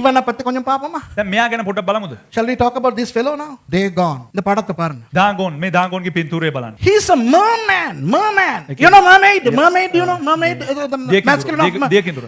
ஈவனை பத்தி கொஞ்சம் பாப்போமா? දැන් මෙයා ගැන පොඩ්ඩක් බලමුද? Shall we talk about this fellow now? Dagon. இந்த படத்தை பாருங்க. දාගොන් මේ දාගොන්ගේ පින්තූරය බලන්න. He's a merman. You know mermaid? You know mermaid? The masculine of දිය කිඳුර.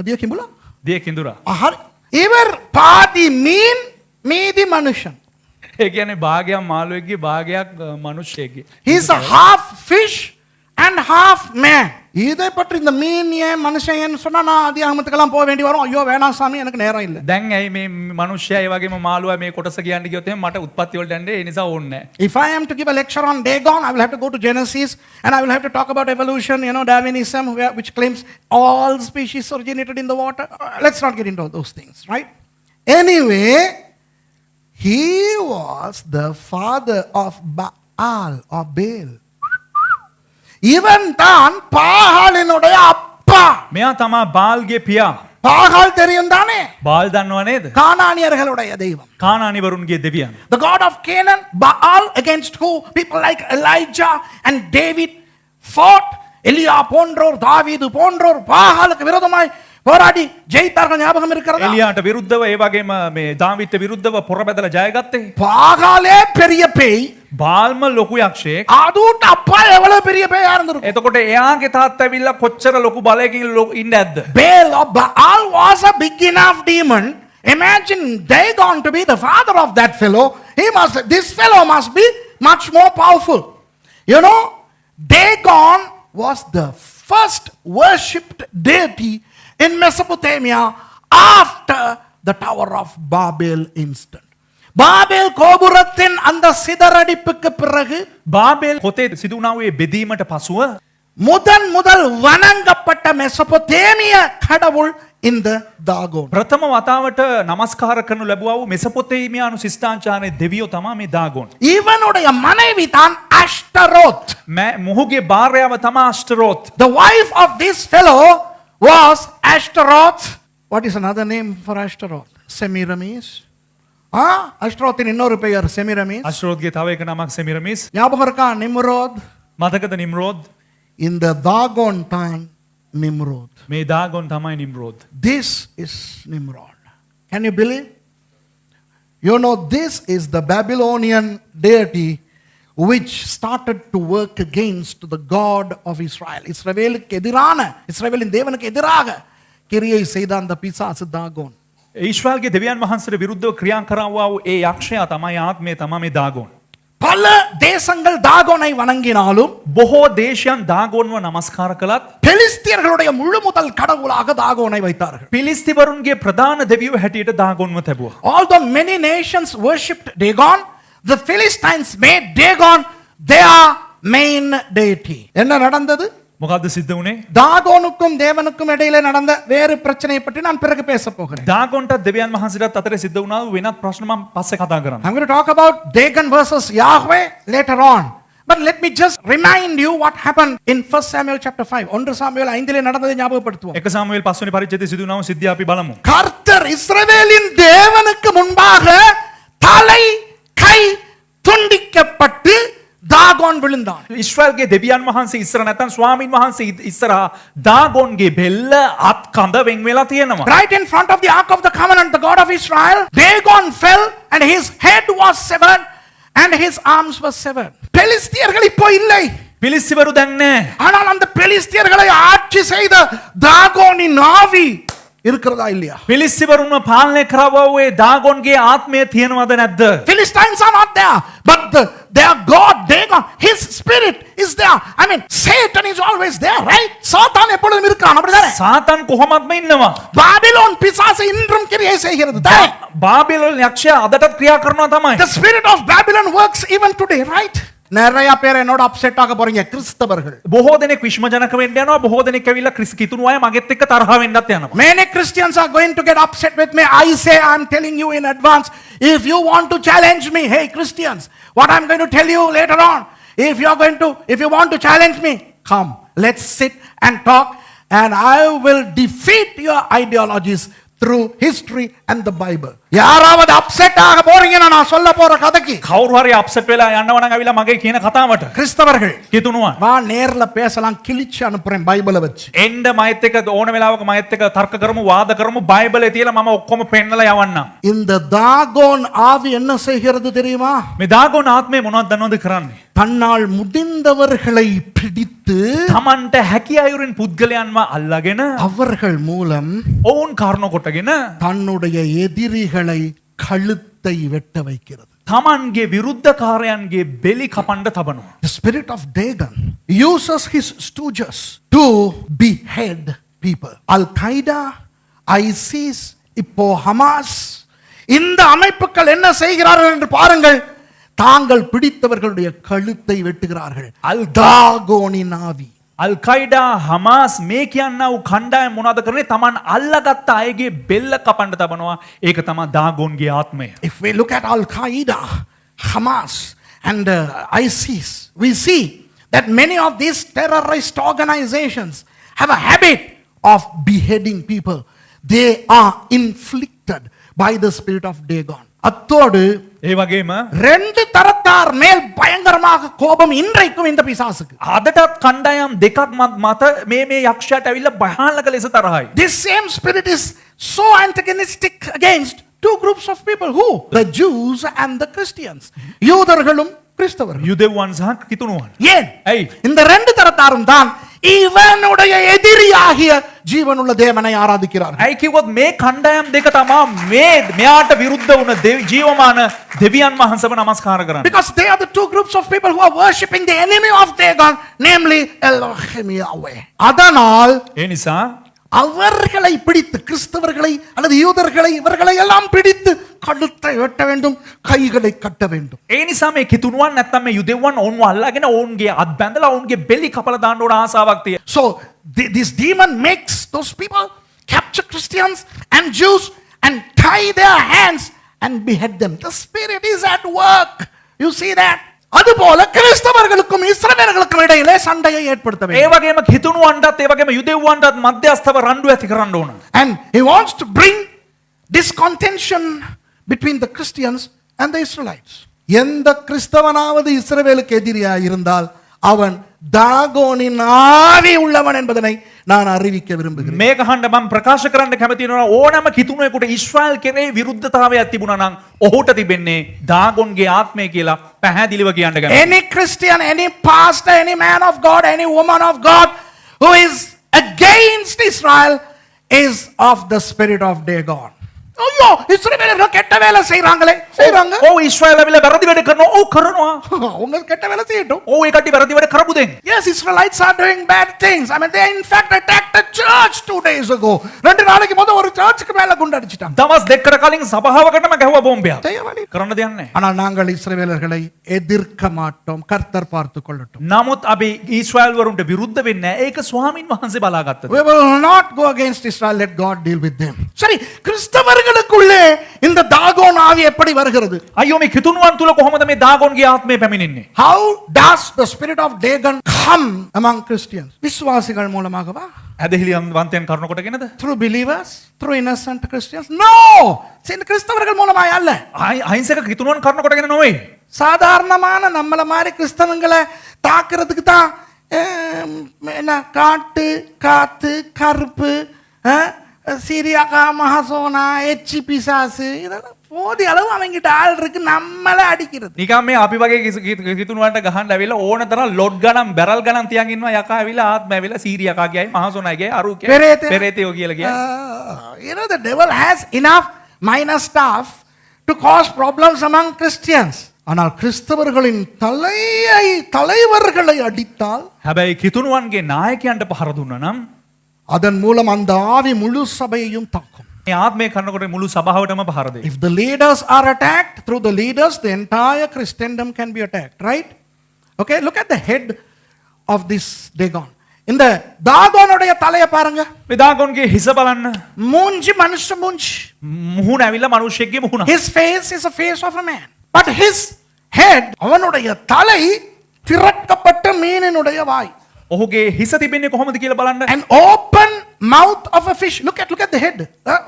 දිය කිඹුලා? දිය කිඳුර. හරි. ඉවර් පාදි மீன் மீதி மனுஷன். ඒ කියන්නේ භාගයක් මාළුවෙක්ගේ භාගයක් මනුෂ්‍යයෙක්ගේ. He's a half fish and half man. இதை பற்றி இந்த மீன் ஏன் மனுஷன் ஏன்னு சொன்னா நான் அதிகாரத்துக்கெல்லாம் போக வேண்டி வரும். ஐயோ வேணாம் சாமி எனக்கு நேரம் இல்லை. දැන් ඇයි මේ මනුෂ්‍යයා ඒ වගේම මාළුවා මේ කොටස කියන්න ගියොත් එහෙනම් මට උත්පත්ති වලට යන්නේ ඒ නිසා ඕනේ නැහැ. If I am to give a lecture on Dagon, I will have to go to Genesis and I will have to talk about evolution, Darwinism, which claims all species originated in the water. Let's not get into all those things, right? Anyway, he was the father of Baal or Baal. இவன் தான் பாகாலினுடைய அப்பா. මෙයා තමයි බාල්ගේ පියා. பாகால் தெரியும் தானே? බාල් දන්නව නේද? கானானியர்களுடைய தெய்வம். කානානිවරුන්ගේ දෙවියන්. The god of Canaan, Baal, against who people like Elijah and David fought. எலியா போன்றோர், தாவீது போன்றோர் பாகாலுக்கு விரோதமாய் போராடி ஜெயித்தார்கள். ஞாபகம் இருக்கிறதா? එලියාට විරුද්ධව ඒ වගේම මේ දාවිද්ට විරුද්ධව පොර බැදලා ජයගත්තේ. பாகாலே பெரிய பேய். බාල්ම ලොකු යක්ෂයෙක්. அதுட்ட அப்பா எவ்வளவு பெரிய பேயா இருந்திருக்கும். එතකොට එයාගේ තාත්තා ඇවිල්ලා කොච්චර ලොකු බලයකින් ඉන්න ඇද්ද? Baal or Baal was a big enough demon. Imagine Dagon to be the father of that fellow. This fellow must be much more powerful. Dagon was the first worshipped deity in Mesopotamia after the Tower of Babel incident. Babel கோபுரத்தின் அந்த சிதறடிப்புக்கு பிறகு Babel පොතේ සිදු වුණා වූ බෙදීමට පසුව முதல் வணங்கப்பட்ட மெசொப்பொத்தேமிய கடவுள் இந்த தாகோன். ප්‍රථම වතාවට නමස්කාර කරනු ලැබුවා වූ මෙසොපොතේමියානු ශිෂ්ටාචාරයේ දෙවියෝ තමයි මේ දාගොන්. இவனுடைய மனைவி தான் அஷ்டரோத். මොහුගේ භාර්යාව තමයි අෂ්ටරෝත්. The wife of this fellow was Ashtaroth. What is another name for Ashtaroth? Semiramis. அஷ்டரோத்தின் இன்னொரு பெயர் செமிரமிஸ். අෂ්ටරෝත්ගේ තව එක නමක් සෙමිරමිස්. ஞாபகம் இருக்கா? நிம்ரோத். මතකද නිම්රෝද්? இந்த தாகோன் தான் நிம்ரோத். මේ දාගොන් තමයි නිම්රෝද්. This is Nimrod. Can you believe? This is the Babylonian deity which started to work against the God of Israel. இஸ்ரவேலுக்கு எதிரான, இஸ்ரவேலின் தேவனுக்கு எதிராக கிரியை செய்த அந்த பிசாசு தாகோன். ඊශ්‍රායල්ගේ දෙවියන් වහන්සේට විරුද්ධව ක්‍රියා කරවවා වූ ඒ යක්ෂයා තමයි ආත්මය තමයි මේ දාගොන්. பல தேசங்கள் தாகோனை வணங்கினாலும் බොහෝ දේශයන් දාගොන්ව නමස්කාර කළත් பெலிஸ்தியர்களுடைய முழு முதல் கடவுளாக தாகோனை வைத்தார்கள். පිලිස්තිවරුන්ගේ ප්‍රධාන දෙවියෝ හැටියට දාගොන්ව තැබුවා. Although many nations worshipped Dagon, the Philistines made Dagon their main deity. என்ன நடந்தது? මොකද්ද සිද්ධ වුනේ? தாகோனுக்கும் தேவனுக்கும் இடையில நடந்த வேறு பிரச்சனையை பற்றி நான் பிறகு பேச போகிறேன். දාගොන්ට දෙවියන් වහන්සේට අතරේ සිද්ධ වුණා වූ වෙනත් ප්‍රශ්න මම පස්සේ කතා කරනවා. I'm going to talk about Dagon versus Yahweh later on. But let me just remind you what happened in 1 Samuel chapter 5. 1 Samuel 5 நடந்ததை ஞாபகப்படுத்துவோம். 1 சாமுவேல் 5 වෙනි පරිච්ඡේදයේ සිදු වුණා වූ සිද්ධිය අපි බලමු. கர்த்தர் இஸ்ரவேலின் தேவனுக்கு முன்பாக தலை கை துண்டிக்கப்பட்டு தாகோன் விழுந்தான். ඊශ්‍රායල්ගේ දෙවියන් වහන්සේ ඉස්සර නැත්නම් ස්වාමින් වහන්සේ ඉස්සරහා දාගොන්ගේ බෙල්ල අත් කඳ වෙන් වෙලා තියෙනවා. Right in front of the ark of the covenant, the God of Israel, Dagon fell and his head was severed and his arms were severed. பெலிஸ்தியர்கள் இப்போ இல்லை. පිලිස්තිවරු දැන් නැහැ. ஆனால் அந்த பெலிஸ்தியர்களை ஆட்சி செய்த தாகோனின் ஆவி இருக்கிறதா இல்லையா? පිලිස්තිවරුන්ව පාලනය කරවවා වූ දාගොන්ගේ ආත්මය තියෙනවද නැද්ද? Philistines are not there, but their God Dagon, his spirit is there. I mean, Satan is always there, right? சாத்தான் எப்பொழுதும் இருக்கான், அப்படிதானே? සාතන් කොහොමත්ම ඉන්නවා. பாபிலோன் பிசாசு இன்றும் கிரியை செய்கிறது. බාබිලෝන් යක්ෂයා අදටත් ක්‍රියා කරනවා තමයි. The spirit of Babylon works even today, right? நிறைய பேர் என்னோட அப்செட் ஆக போறீங்க, கிறிஸ்தவர்கள். බොහෝ දෙනෙක් විශ්මජනක වෙන්න යනවා. බොහෝ දෙනෙක් ඇවිල්ලා කිතුණු අය මගෙත් එක්ක තරහ වෙන්නත් යනවා. Many Christians are going to get upset with me. I say, I'm telling you in advance, if you want to challenge me, hey Christians, what I'm going to tell you later on, if you want to challenge me, come, let's sit and talk, and I will defeat your ideologies through history and the Bible. யாராவது upset ஆக போறீங்கன்னா நான் சொல்ல போற கதைக்கு කවුරු හරි upset වෙලා යන්නව නම් අවිලා මගේ කියන කතාවට கிறிஸ்தவர்கள் කිතුණුවන් வா நேர்ல பேசலாம் கிழிச்சு அனுப்புறேன் பைபிளை வச்சு එන්න මයිත් එක්ක ඕන වෙලාවක මයිත් එක්ක තර්ක කරමු වාද කරමු බයිබලේ තියලා මම ඔක්කොම පෙන්නලා යවන්නම් இந்த தாகோன் ஆவி என்ன செய்கிறது தெரியுமா මේ දාගොන් ආත්මය මොනවද දන්නවද කරන්නේ தன்னால் முடிந்தவர்களை பிடித்து තමන්ට හැකි අයුරින් පුද්ගලයන්ව අල්ලාගෙන அவர்கள் மூலம் ඔවුන් කාරණා කොටගෙන தன்னுடைய எதிரிகளை கழுத்தை வெட்ட வைக்கிறது තමන්ගේ විරුද්ධකාරයන්ගේ බෙලි කපන්න තබනවා The spirit of Dagon uses his stooges to behead people. Al-Qaeda, ISIS, இப்போ ஹமாஸ் இந்த அமைப்புகள் என்ன செய்கிறார்கள் என்று பாருங்கள் தாங்கள் பிடித்தவர்களுடைய கழுத்தை வெட்டுகிறார்கள் தாகோனின் ஆவி අල්කයිඩා හමාස් මේ කියන්න වූ කණ්ඩායම මොනවද කරන්නේ තමන් අල්ලගත්ත අයගේ බෙල්ල කපන්න තබනවා ඒක තමයි දාගොන්ගේ ආත්මය If we look at Al-Qaeda, Hamas and ISIS, we see that many of these terrorist organizations have a habit of beheading people. They are inflicted by the spirit of Dagon. அத்தோடு ඒ වගේම ரெண்டு தரத்தார் மேல் பயங்கரமாக கோபம் இன்றைக்கும் இந்த பிசாசுக்கு අදටත් කණ්ඩායම් දෙකක් මත මේ යක්ෂයාට ඇවිල්ලා භයානක ලෙස තරහයි This same spirit is so antagonistic against two groups of people. Who? The Jews and the Christians. யூதர்களும் கிறிஸ்தவர்கள். යුදෙව්වන් සහ කිතුණුවන් ஏன்? ඇයි இந்த ரெண்டு தரத்தாரும் தான் இவனுடைய எதிரியாகிய ஜீவனுள்ள தேவனை ஆராதிக்கிறார்கள். ඇයි කිව්වොත් මේ කණ්ඩායම් දෙක තමා මෙයාට විරුද්ධ වුණ ජීවමාන දෙවියන් වහන්සේව නමස්කාර කරන්නේ Because they are the two groups of people who are worshipping the enemy of Dagon, namely Elohim Yahweh. அதனால் ඒ නිසා அவர்களை பிடித்து கிறிஸ்தவர்களை அல்லது யூதர்களை இவர்களை எல்லாம் பிடித்து கழுத்தை வெட்ட வேண்டும் கைகளை கட்ட வேண்டும் ඒ නිසා මේ කිතුණුවන් නැත්තම් මේ යුදෙව්වන් ඔවුන්ව අල්ලාගෙන ඔවුන්ගේ අත් බැඳලා ඔවුන්ගේ බෙලි කපලා දාන්න ඕන ආසාවක් තියෙනවා So this demon makes those people capture Christians and Jews and tie their hands and behead them. The spirit is at work. You see that? அதுபோல கிறிஸ்தவர்களுக்கும் இஸ்ரவேலர்களுக்கும் இடையிலே சண்டையை ஏற்படுத்த ඒ வேண்டும். වගේම කිතුණුවන්ටත් ඒ වගේම යුදෙව්වන්ටත් මධ්‍යස්ථව රණ්ඩු ඇති කරන්න ඕන And he wants to bring this contention between the Christians and the Israelites. எந்த கிறிஸ்தவனாவது இஸ்ரவேலுக்கு எதிரியாக இருந்தால் அவன் தாகோனின் ஆவி உள்ளவன் என்பதனை நான் அறிவிக்க விரும்புகிறேன். මේක අහන්න මම ප්‍රකාශ කරන්න කැමති වෙනවා ඕනම කිතුණුවෙකුට ඊශ්‍රායල් කෙරේ විරුද්ධතාවයක් තිබුණා නම් ඔහුට තිබෙන්නේ දාගොන්ගේ ආත්මය කියලා පැහැදිලිව කියන්න ගන්න. Any Christian, any pastor, any man of God, any woman of God who is against Israel is of the spirit of Dagon. ஐயோ இஸ்ரவேலர்கள் கெட்ட வேலை செய்றாங்களே செய்றாங்க ඔව් ඊශ්‍රායල් ඇවිල්ලා වැරදි වැඩ කරනවා ඔව් කරනවා அவங்க கெட்ட வேலை செய்யட்டும் ඔව් ඒ කට්ටිය වැරදි වැඩ කරපු දෙන් Yes, Israelites are doing bad things. I mean, they in fact attacked a church 2 days ago. 2 நாளைக்கு முத ஒரு சர்ச்சுக்கு மேல குண்டு அடிச்சிட்டாங்க. දවස් දෙකකට කලින් සභාවකටම ගැහුවා බෝම්බයක් செய்ய வேண்டிய කරන්න දෙයක් නැහැ ஆனால் நாங்கள் இஸ்ரவேலர்களை எதிர்க்க மாட்டோம். கர்த்தர் பார்த்து கொள்ளட்டும். නමුත් අපි ඊශ්‍රායල් වරුන්ට විරුද්ධ වෙන්නේ නැහැ ඒක ස්වාමින් වහන්සේ බලාගත්තා We will not go against Israel. Let God deal with them. சரி, கிறிஸ்தவர்களுக்குள்ளே இந்த தாகோன் ஆவி எப்படி வருகிறது? අයියෝ මේ කිතුණුවන් තුල කොහොමද මේ දාගොන්ගේ ආත්මය පැමිණෙන්නේ How does the spirit of Dagon come among Christians? விசுவாசிகள் மூலமாகவா? ඇදහිලි වන්තයන් කරන කොටගෙනද Through believers? Through innocent Christians? No! சில கிறிஸ்தவர்கள் மூலமாய் அல்ல. අහිංසක කිතුණුවන් කරන කොටගෙන නොවේ சாதாரணமான நம்மள மாதிரி கிறிஸ்தவங்களை தாக்குறதுக்கு தான் என்ன காட்டு காத்து கருப்பு சீரியாக்கா மகசோனா எச்சி பிசாசு இதெல்லாம் போதிய அளவு அவங்கிட்ட ஆள் இருக்கு நம்மள அடிக்கிறது නිකම් මේ අපි වගේ කිතුණුවන්ට ගහන්න ඇවිල්ලා ඕන තරම් ලොඩ් ගණන් බැරල් ගණන් තියන් ඉන්නවා යකා ඇවිල්ලා ආත්ම ඇවිල්ලා සීරියකා කියයි මහසොනයි අරු පෙරේතයෝ කියලා කියයි You know the devil has enough minor stuff to cause problems among Christians. ஆனால் கிறிஸ்தவர்களின் தலைவர்களை அடித்தால் හැබැයි කිතුණුවන්ගේ නායකයන්ට පහර දුන්නා නම් அதன் மூலம் அந்த ஆவி முழு சபையையும் தாக்கும். මේ ආත්මය කරනකොට මුළු සභාවටම පහර දෙයි. If the leaders are attacked, through the leaders the entire Christendom can be attacked, right? Okay, look at the head of this Dagon. இந்த தாகோனுடைய தலைய பாருங்க. මේ දාගොන්ගේ හිස බලන්න. மூஞ்சி மனுஷ மூஞ்சி. මුහුණ ඇවිල්ලා මිනිහෙක්ගේ මුහුණ. His face is a face of a man. But his head, அவனுடைய தலை திறக்கப்பட்ட மீனினுடைய வாய். ඔහුගේ හිස තිබෙන්නේ කොහොමද කියලා බලන්න. An open mouth of a fish. Look at the head.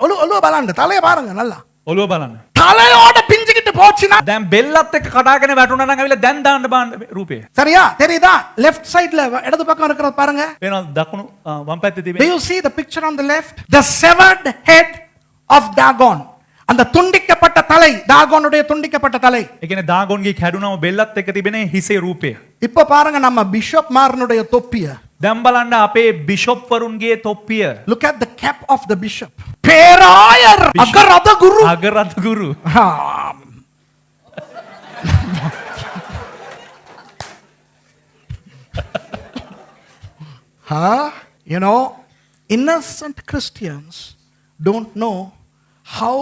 ඔළුව බලන්න. தலைய பாருங்க நல்லா. ඔළුව බලන්න. தலையோட பிஞ்சுக்கிட்டு போச்சுன்னா දැන් බෙල්ලත් එක්ක කඩාගෙන වැටුණා නම් ඇවිල්ලා දැන් දාන්න බාන්න රූපය. சரியா தெரியுதா லெஃப்ட் சைடுல இடது பக்கம் இருக்கிறது பாருங்க. වෙනවා දකුණු වම් පැත්තේ Do තිබෙන. you see the picture on the left? The severed head of Dagon. அந்த துண்டிக்கப்பட்ட தலை தாகோனுடைய துண்டிக்கப்பட்ட தலை. ඒ කියන්නේ දාගොන්ගේ කැඩුනම බෙල්ලත් එක්ක තිබෙන හිසේ රූපය. இப்ப பாருங்க நம்ம பிஷப் மாரனுடைய தொப்பிய. දැන් බලන්න අපේ bishop වරුන්ගේ තොප්පිය. Look at the cap of the bishop. பேராயர் அகரத குரு. අගරත් ගුරු. You know, innocent Christians don't know how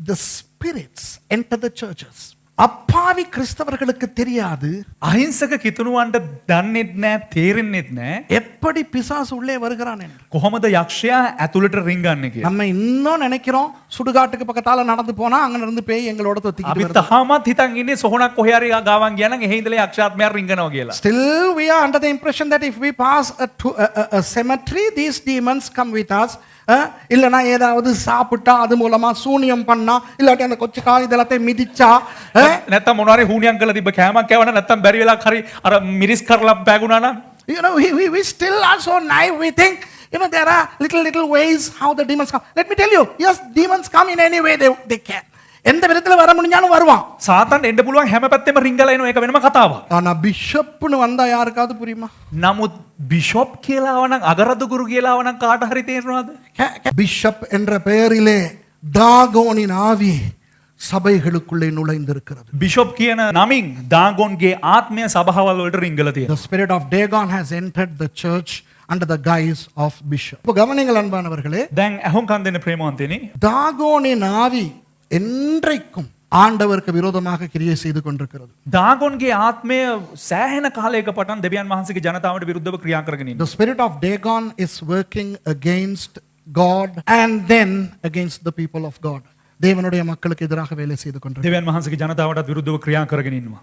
the spirits enter the churches. அப்பாவி கிறிஸ்தவர்களுக்கு தெரியாது අහිංසක කිතුණුවන්ට දන්නෙත් නෑ තේරෙන්නෙත් නෑ எப்படி பிசாசு உள்ளே வருகிறான் என்று. කොහොමද යක්ෂයා ඇතුළට රිංගන්නේ කියලා. நம்ம இன்னும் நினைக்கிறோம் சுடுகாட்டுக்கு பக்கத்தால நடந்து போனா அங்க இருந்து பேய் எங்களோட தொத்திக்கிட்டு අපි வருது. තාමත් හිතන් ඉන්නේ සොහනක් කොහේ හරි ගාවන් ගියා නම් එහේ ඉඳලා යක්ෂාත්මයක් රිංගනවා කියලා. Still we are under the impression that if we pass a cemetery these demons come with us. இல்லனா ஏதாவது சாப்பிட்டா அது மூலமா சூனியம் பண்ணா இல்லாட்டி அந்த கொச்சு காய் இதெல்லாத்தையும் மிதிச்சா නැත්තම් මොනවාරි හුණියම් කරලා තිබ්බ කෑමක් කෑවනම් නැත්තම් බැරි වෙලාවක් හරි අර මිරිස් කරලා බෑගුණා නම් you know we still are so naive. We think you know there are little ways how the demons come. Let me tell you, yes, demons come in any way they can. எந்த விதத்துல வர முடிஞ்சாலும் வருவான். සාතන් එන්න පුළුවන් හැම පැත්තෙම රිංගලා එනවා ඒක වෙනම කතාවක්. ஆனா பிஷப்னு வந்தா யாருக்காவது புரியுமா? නමුත් බිෂොප් කියලා ආවනම් අගරදු ගුරු කියලා ආවනම් කාට හරි තේරෙනවද? பிஷப் என்ற பெயரிலே தாகோனின் ஆவி சபைகளுக்குள்ளே நுழைந்திருக்கிறது. බිෂොප් කියන නමින් දාගොන්ගේ ආත්මය සභාවල් වලට රිංගලා තියෙනවා. The spirit of Dagon has entered the church under the guise of bishop. இப்போ கவனிங்கள் அன்பானவர்களே, දැන් අහුම්කම් දෙන්න ප්‍රේමවන්තයනි. தாகோனின் ஆவி என்றைக்கும் ஆண்டவருக்கு விரோதமாக கிரியை செய்து கொண்டிருக்கிறது. දාගොන්ගේ ආත්මය සෑහෙන කාලයක පටන් දෙවියන් වහන්සේගේ ජනතාවට විරුද්ධව ක්‍රියා කරගෙන ඉන්නවා. The spirit of Dagon is working against God and then against the people of God. தேவனுடைய மக்களுக்கு எதிராக வேலை செய்து கொண்டிருக்கிறது. දෙවියන් වහන්සේගේ ජනතාවටත් විරුද්ධව ක්‍රියා කරගෙන ඉන්නවා.